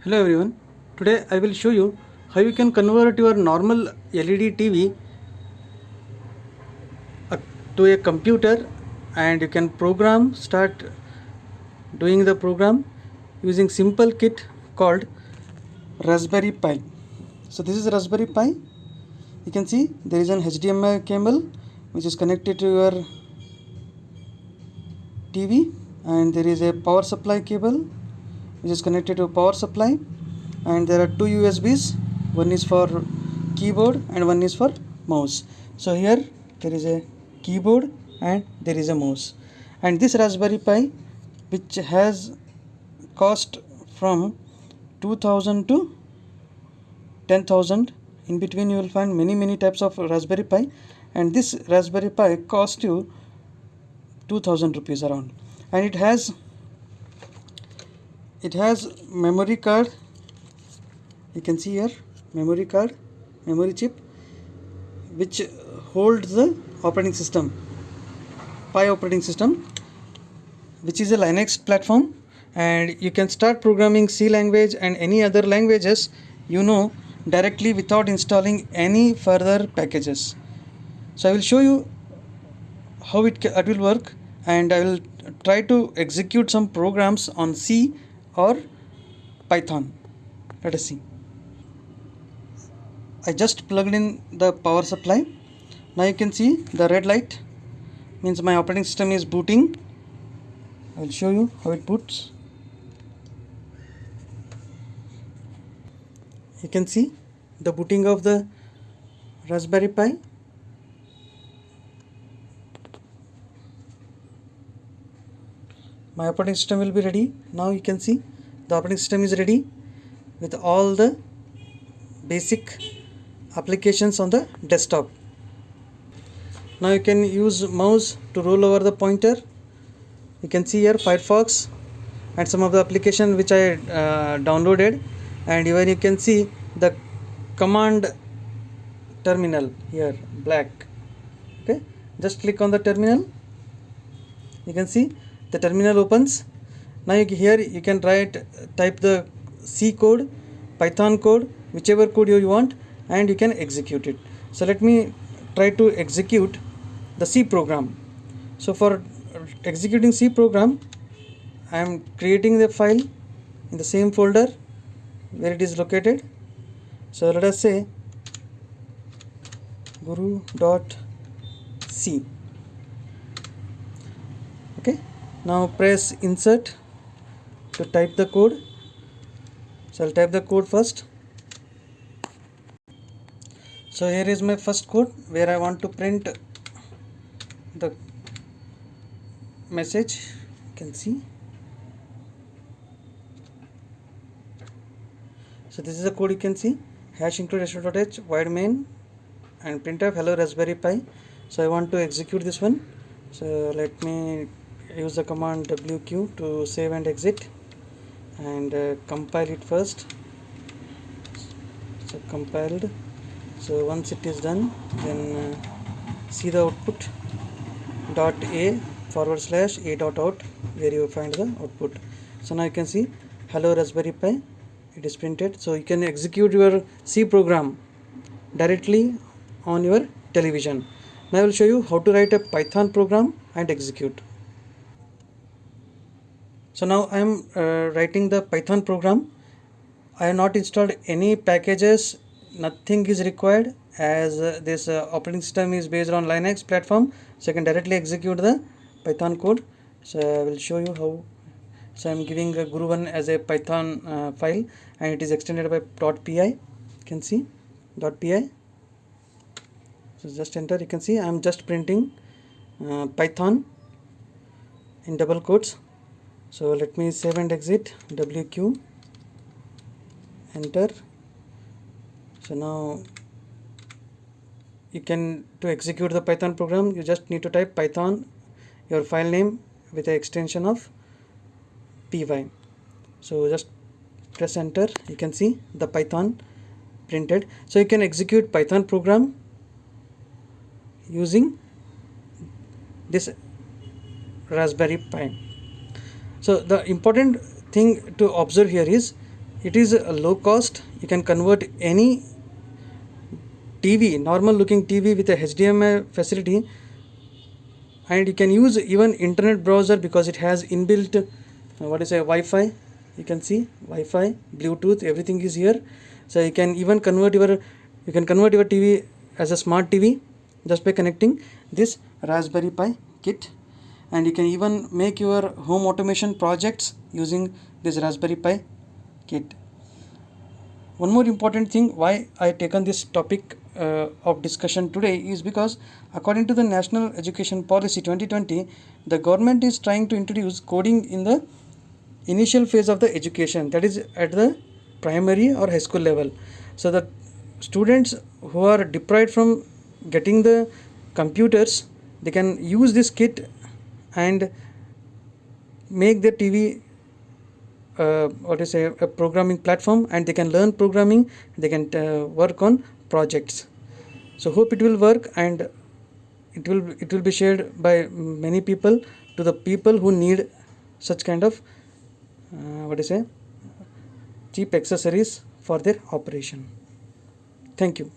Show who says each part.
Speaker 1: Hello everyone. Today I will show you how you can convert your normal LED TV uh, to a computer, and you can start doing the program using simple kit called Raspberry Pi. So this is Raspberry Pi. You can see there is an HDMI cable which is connected to your TV, and there is a power supply cable which is connected to a power supply, and there are two USBs. One is for keyboard and one is for mouse. So here there is a keyboard and there is a mouse, and this Raspberry Pi, which has cost from 2000 to 10,000. In between you will find many types of Raspberry Pi, and this Raspberry Pi cost you 2000 rupees around, and it has memory card. You can see here memory card, memory chip, which holds the operating system, Pi operating system, which is a Linux platform, and you can start programming C language and any other languages directly without installing any further packages. So I will show you how it will work, and I will try to execute some programs on C or Python. Let us see. I just plugged in the power supply. Now you can see the red light means my operating system is booting. I will show you how it boots. You can see the booting of the Raspberry Pi. My operating system will be ready. Now you can see the operating system is ready with all the basic applications on the desktop. Now you can use mouse to roll over the pointer. You can see here Firefox and some of the application which I downloaded, and even you can see the command terminal here, black. Okay, just click on the terminal. You can see the terminal opens. Now here you can type the C code, Python code, whichever code you want, and you can execute it. So let me try to execute the C program. So for executing C program, I am creating the file in the same folder where it is located. So let us say guru.c. Okay, now press insert to type the code. So I'll type the code first. So here is my first code where I want to print the message. You can see. So this is the code. You can see hash include h void main and printf hello Raspberry Pi. So I want to execute this one. So let me use the command wq to save and exit, and compile it first. So compiled. So once it is done, then see the output .a /a .out, where you find the output. So now you can see hello Raspberry Pi, it is printed. So you can execute your C program directly on your television. Now I will show you how to write a Python program and execute. So now I am writing the Python program. I have not installed any packages. Nothing is required, as this operating system is based on Linux platform, so I can directly execute the Python code. So I will show you how. So I am giving Guru1 as a Python file, and it is extended by .py. You can see .py. So just enter. You can see I am just printing Python in double quotes. So let me save and exit. WQ, enter. So now you can, to execute the Python program, you just need to type Python, your file name, with the extension of py. So just press enter. You can see the Python printed. So you can execute Python program using this Raspberry Pi. So the important thing to observe here is it is low cost. You can convert any TV, normal looking TV with a HDMI facility, and you can use even internet browser because it has inbuilt what is a Wi-Fi. You can see Wi-Fi, Bluetooth, everything is here. So you can even convert your TV as a smart TV just by connecting this Raspberry Pi kit, and you can even make your home automation projects using this Raspberry Pi kit. One more important thing why I taken this topic of discussion today is because according to the National Education Policy 2020, the government is trying to introduce coding in the initial phase of the education, that is at the primary or high school level. So the students who are deprived from getting the computers, they can use this kit and make their TV a programming platform, and they can learn programming, they can work on projects. So hope it will work, and it will be shared by many people to the people who need such kind of cheap accessories for their operation. Thank you.